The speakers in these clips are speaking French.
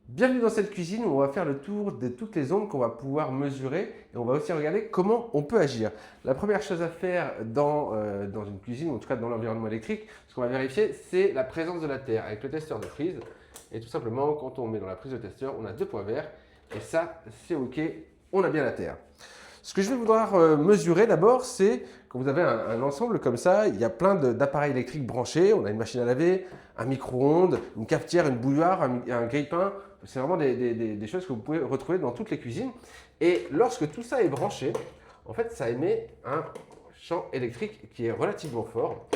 Bienvenue dans cette cuisine où on va faire le tour de toutes les ondes qu'on va pouvoir mesurer et on va aussi regarder comment on peut agir. La première chose à faire dans une cuisine, ou en tout cas dans l'environnement électrique, ce qu'on va vérifier, c'est la présence de la terre avec le testeur de prise. Et tout simplement, quand on met dans la prise de testeur, on a deux points verts et ça, c'est OK, on a bien la terre. Ce que je vais vouloir mesurer d'abord, c'est quand vous avez un ensemble comme ça, il y a plein d'appareils électriques branchés. On a une machine à laver, un micro-ondes, une cafetière, une bouilloire, un grille-pain. C'est vraiment des choses que vous pouvez retrouver dans toutes les cuisines. Et lorsque tout ça est branché, en fait, ça émet un champ électrique qui est relativement fort.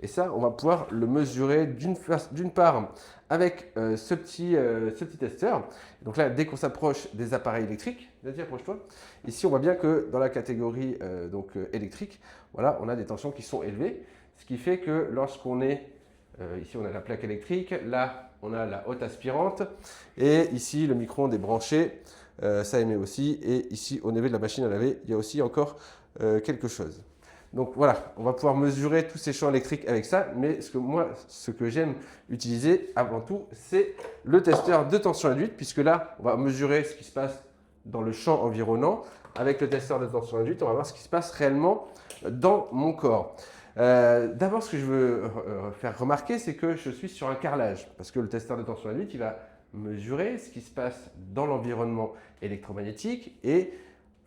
Et ça, on va pouvoir le mesurer d'une part avec ce petit testeur. Donc là, dès qu'on s'approche des appareils électriques, vas-y, approche-toi. Ici, on voit bien que dans la catégorie électrique, voilà, on a des tensions qui sont élevées. Ce qui fait que lorsqu'on est, ici on a la plaque électrique, là on a la haute aspirante, et ici le micro-ondes est branché, ça émet aussi, et ici au niveau de la machine à laver, il y a aussi encore quelque chose. Donc voilà, on va pouvoir mesurer tous ces champs électriques avec ça, mais ce que j'aime utiliser avant tout, c'est le testeur de tension induite, puisque là, on va mesurer ce qui se passe dans le champ environnant. Avec le testeur de tension induite, on va voir ce qui se passe réellement dans mon corps. D'abord, ce que je veux faire remarquer, c'est que je suis sur un carrelage, parce que le testeur de tension induite, il va mesurer ce qui se passe dans l'environnement électromagnétique et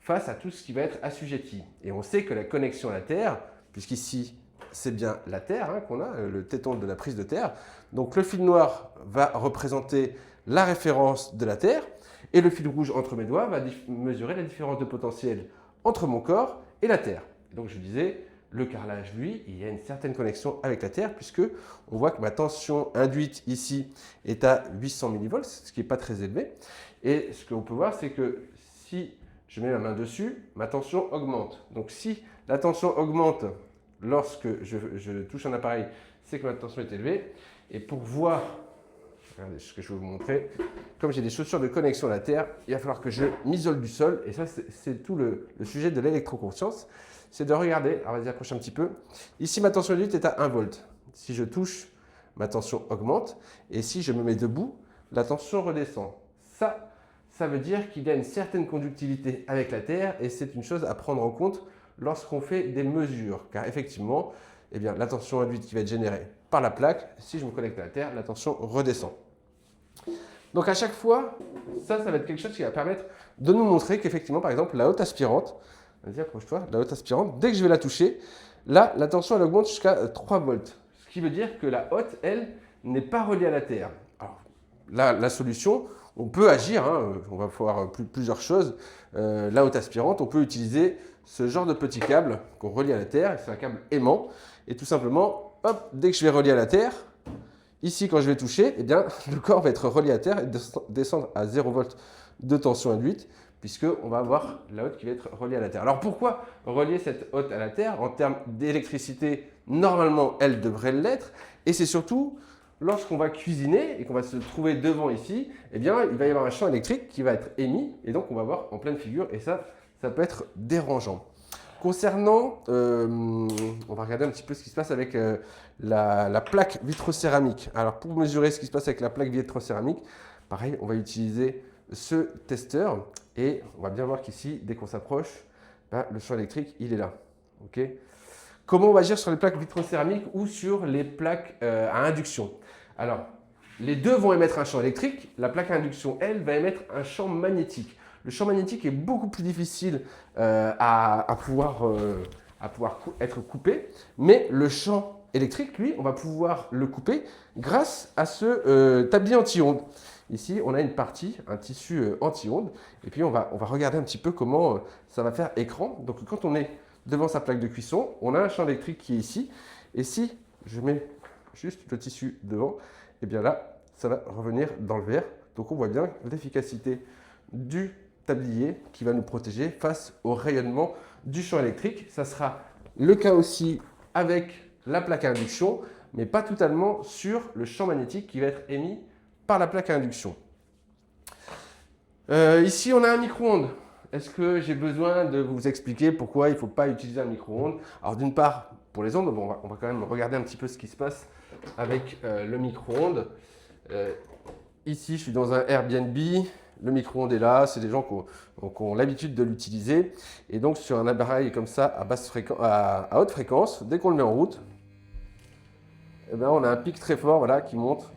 face à tout ce qui va être assujetti. Et on sait que la connexion à la Terre, puisqu'ici c'est bien la Terre qu'on a, le téton de la prise de terre, donc le fil noir va représenter la référence de la Terre, et le fil rouge entre mes doigts va mesurer la différence de potentiel entre mon corps et la Terre. Donc je disais, le carrelage, lui, il y a une certaine connexion avec la Terre, puisque on voit que ma tension induite ici est à 800 millivolts, ce qui n'est pas très élevé. Et ce qu'on peut voir, c'est que si je mets ma main dessus, ma tension augmente. Donc si la tension augmente lorsque je touche un appareil, c'est que ma tension est élevée. Et pour voir, regardez ce que je vais vous montrer, comme j'ai des chaussures de connexion à la Terre, il va falloir que je m'isole du sol. Et ça, c'est tout le sujet de l'électroconscience. C'est de regarder, alors vas-y approche un petit peu. Ici, ma tension induite est à 1 volt. Si je touche, ma tension augmente. Et si je me mets debout, la tension redescend. Ça veut dire qu'il y a une certaine conductivité avec la Terre et c'est une chose à prendre en compte lorsqu'on fait des mesures. Car effectivement, eh bien, la tension induite qui va être générée par la plaque, si je me connecte à la Terre, la tension redescend. Donc à chaque fois, ça va être quelque chose qui va permettre de nous montrer qu'effectivement, par exemple, la haute aspirante, vas-y approche-toi, la haute aspirante, dès que je vais la toucher, là, la tension elle augmente jusqu'à 3 volts. Ce qui veut dire que la haute, elle, n'est pas reliée à la Terre. Alors, là, la solution, on peut agir, on va voir plusieurs choses. La haute aspirante, on peut utiliser ce genre de petit câble qu'on relie à la Terre, c'est un câble aimant, et tout simplement, hop, dès que je vais relier à la Terre, ici quand je vais toucher, eh bien, le corps va être relié à la Terre et descendre à 0 volts de tension induite, puisqu'on va avoir la haute qui va être reliée à la Terre. Alors pourquoi relier cette haute à la Terre? En termes d'électricité, normalement, elle devrait l'être, et c'est surtout lorsqu'on va cuisiner et qu'on va se trouver devant ici, eh bien, il va y avoir un champ électrique qui va être émis et donc on va voir en pleine figure et ça peut être dérangeant. Concernant, on va regarder un petit peu ce qui se passe avec la plaque vitrocéramique. Alors pour mesurer ce qui se passe avec la plaque vitrocéramique, pareil, on va utiliser ce testeur et on va bien voir qu'ici, dès qu'on s'approche, le champ électrique, il est là. Okay. Comment on va agir sur les plaques vitrocéramiques ou sur les plaques à induction? Alors, les deux vont émettre un champ électrique. La plaque à induction, elle, va émettre un champ magnétique. Le champ magnétique est beaucoup plus difficile à pouvoir être coupé, mais le champ électrique, lui, on va pouvoir le couper grâce à ce tablier anti-ondes. Ici, on a une partie, un tissu anti-ondes, et puis on va regarder un petit peu comment ça va faire écran. Donc, quand on est devant sa plaque de cuisson, on a un champ électrique qui est ici, et si je mets juste le tissu devant, et bien là, ça va revenir dans le verre. Donc on voit bien l'efficacité du tablier qui va nous protéger face au rayonnement du champ électrique. Ça sera le cas aussi avec la plaque à induction, mais pas totalement sur le champ magnétique qui va être émis par la plaque à induction. Ici, on a un micro-ondes. Est-ce que j'ai besoin de vous expliquer pourquoi il ne faut pas utiliser un micro-ondes? Alors d'une part, pour les ondes, bon, on va quand même regarder un petit peu ce qui se passe avec le micro-ondes. Ici, je suis dans un Airbnb. Le micro-ondes est là. C'est des gens qui ont l'habitude de l'utiliser. Et donc, sur un appareil comme ça, à haute fréquence, dès qu'on le met en route, eh bien, on a un pic très fort voilà, qui monte.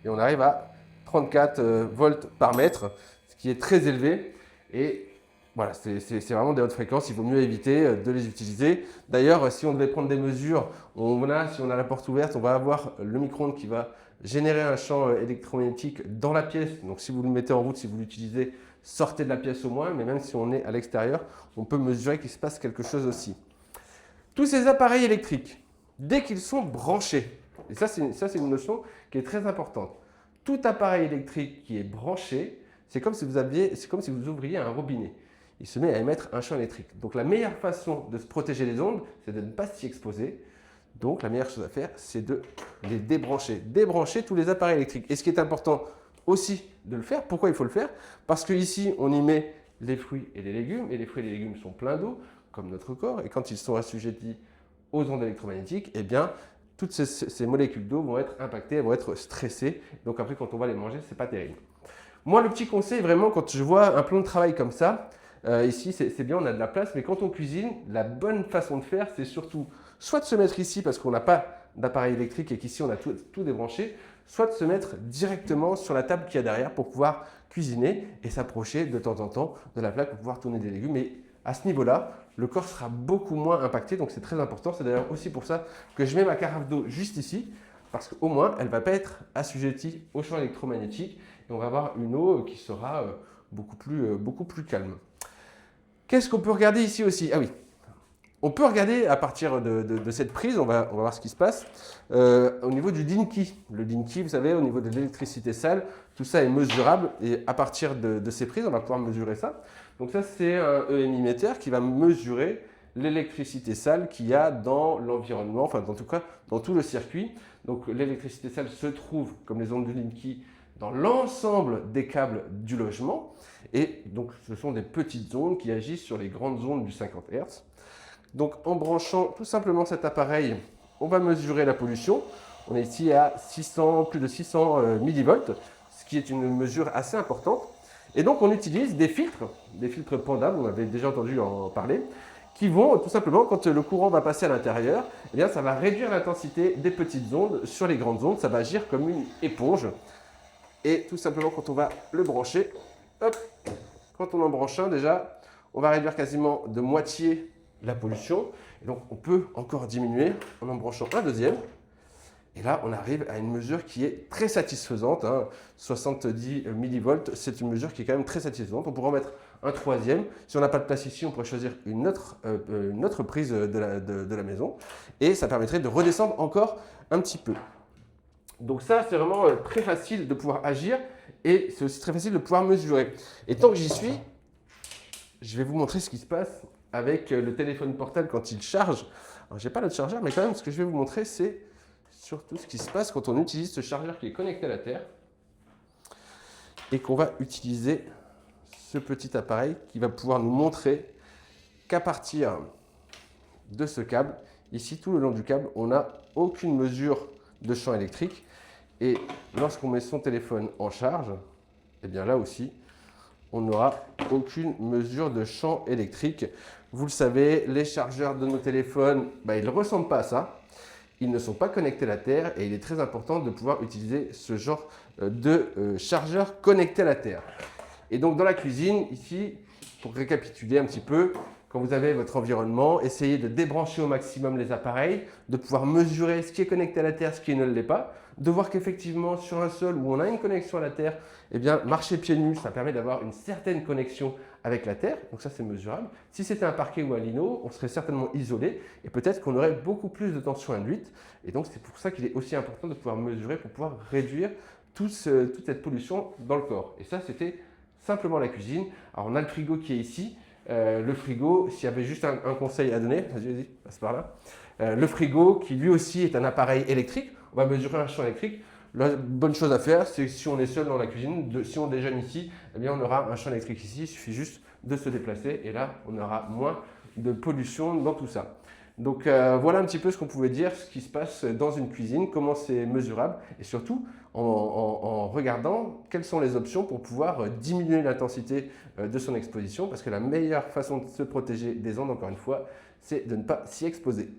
Et on arrive à 34 volts par mètre, ce qui est très élevé. Et voilà, c'est vraiment des hautes fréquences. Il vaut mieux éviter de les utiliser. D'ailleurs, si on devait prendre des mesures, si on a la porte ouverte, on va avoir le micro-ondes qui va générer un champ électromagnétique dans la pièce. Donc si vous le mettez en route, si vous l'utilisez, sortez de la pièce au moins. Mais même si on est à l'extérieur, on peut mesurer qu'il se passe quelque chose aussi. Tous ces appareils électriques, dès qu'ils sont branchés, et ça c'est une notion qui est très importante. Tout appareil électrique qui est branché, c'est comme si vous ouvriez un robinet. Il se met à émettre un champ électrique. Donc la meilleure façon de se protéger des ondes, c'est de ne pas s'y exposer. Donc la meilleure chose à faire, c'est de les débrancher. Débrancher tous les appareils électriques. Et ce qui est important aussi de le faire, pourquoi il faut le faire? Parce qu'ici, on y met les fruits et les légumes, et les fruits et les légumes sont pleins d'eau, comme notre corps, et quand ils sont assujettis aux ondes électromagnétiques, eh bien, toutes ces molécules d'eau vont être impactées, elles vont être stressées. Donc après, quand on va les manger, c'est pas terrible. Moi, le petit conseil, vraiment, quand je vois un plan de travail comme ça, ici, c'est bien, on a de la place, mais quand on cuisine, la bonne façon de faire, c'est surtout soit de se mettre ici parce qu'on n'a pas d'appareil électrique et qu'ici, on a tout débranché, soit de se mettre directement sur la table qu'il y a derrière pour pouvoir cuisiner et s'approcher de temps en temps de la plaque pour pouvoir tourner des légumes. Et à ce niveau-là, le corps sera beaucoup moins impacté, donc c'est très important. C'est d'ailleurs aussi pour ça que je mets ma carafe d'eau juste ici, parce qu'au moins, elle ne va pas être assujettie au champ électromagnétique et on va avoir une eau qui sera beaucoup plus calme. Qu'est-ce qu'on peut regarder ici aussi? Ah oui, on peut regarder à partir de cette prise, on va voir ce qui se passe, au niveau du Dinky. Le Dinky, vous savez, au niveau de l'électricité sale, tout ça est mesurable et à partir de ces prises, on va pouvoir mesurer ça. Donc ça, c'est un EMI-metteur qui va mesurer l'électricité sale qu'il y a dans l'environnement, enfin en tout cas dans tout le circuit. Donc l'électricité sale se trouve, comme les ondes de Dinky, dans l'ensemble des câbles du logement. Et donc ce sont des petites ondes qui agissent sur les grandes ondes du 50 Hz. Donc en branchant tout simplement cet appareil, on va mesurer la pollution. On est ici à plus de 600 millivolts, ce qui est une mesure assez importante. Et donc on utilise des filtres pendables, on avait déjà entendu en parler, qui vont tout simplement, quand le courant va passer à l'intérieur, eh bien ça va réduire l'intensité des petites ondes sur les grandes ondes, ça va agir comme une éponge. Et tout simplement quand on va le brancher, hop, quand on en branche un déjà, on va réduire quasiment de moitié la pollution. Et donc on peut encore diminuer en branchant un deuxième. Et là, on arrive à une mesure qui est très satisfaisante. 70 millivolts, c'est une mesure qui est quand même très satisfaisante. On pourrait en mettre un troisième. Si on n'a pas de place ici, on pourrait choisir une autre prise de la maison. Et ça permettrait de redescendre encore un petit peu. Donc ça, c'est vraiment très facile de pouvoir agir. Et c'est aussi très facile de pouvoir mesurer. Et tant que j'y suis, je vais vous montrer ce qui se passe avec le téléphone portable quand il charge. Alors, je n'ai pas le chargeur, mais quand même, ce que je vais vous montrer, c'est surtout ce qui se passe quand on utilise ce chargeur qui est connecté à la Terre et qu'on va utiliser ce petit appareil qui va pouvoir nous montrer qu'à partir de ce câble, ici tout le long du câble, on n'a aucune mesure de champ électrique et lorsqu'on met son téléphone en charge, eh bien là aussi, on n'aura aucune mesure de champ électrique. Vous le savez, les chargeurs de nos téléphones, ils ne ressemblent pas à ça. Ils ne sont pas connectés à la Terre et il est très important de pouvoir utiliser ce genre de chargeur connecté à la Terre. Et donc dans la cuisine, ici, pour récapituler un petit peu, quand vous avez votre environnement, essayez de débrancher au maximum les appareils, de pouvoir mesurer ce qui est connecté à la Terre, ce qui ne l'est pas, de voir qu'effectivement sur un sol où on a une connexion à la Terre, eh bien marcher pieds nus, ça permet d'avoir une certaine connexion avec la Terre, donc ça c'est mesurable. Si c'était un parquet ou un lino, on serait certainement isolé et peut-être qu'on aurait beaucoup plus de tension induite. Et donc c'est pour ça qu'il est aussi important de pouvoir mesurer pour pouvoir réduire toute cette pollution dans le corps. Et ça c'était simplement la cuisine. Alors on a le frigo qui est ici. Le frigo, s'il y avait juste un conseil à donner, vas-y, passe par là. Le frigo qui lui aussi est un appareil électrique, on va mesurer un champ électrique. La bonne chose à faire, c'est que si on est seul dans la cuisine, si on déjeune ici, eh bien on aura un champ électrique ici, il suffit juste de se déplacer et là on aura moins de pollution dans tout ça. Donc voilà un petit peu ce qu'on pouvait dire, ce qui se passe dans une cuisine, comment c'est mesurable et surtout en regardant quelles sont les options pour pouvoir diminuer l'intensité de son exposition parce que la meilleure façon de se protéger des ondes, encore une fois, c'est de ne pas s'y exposer.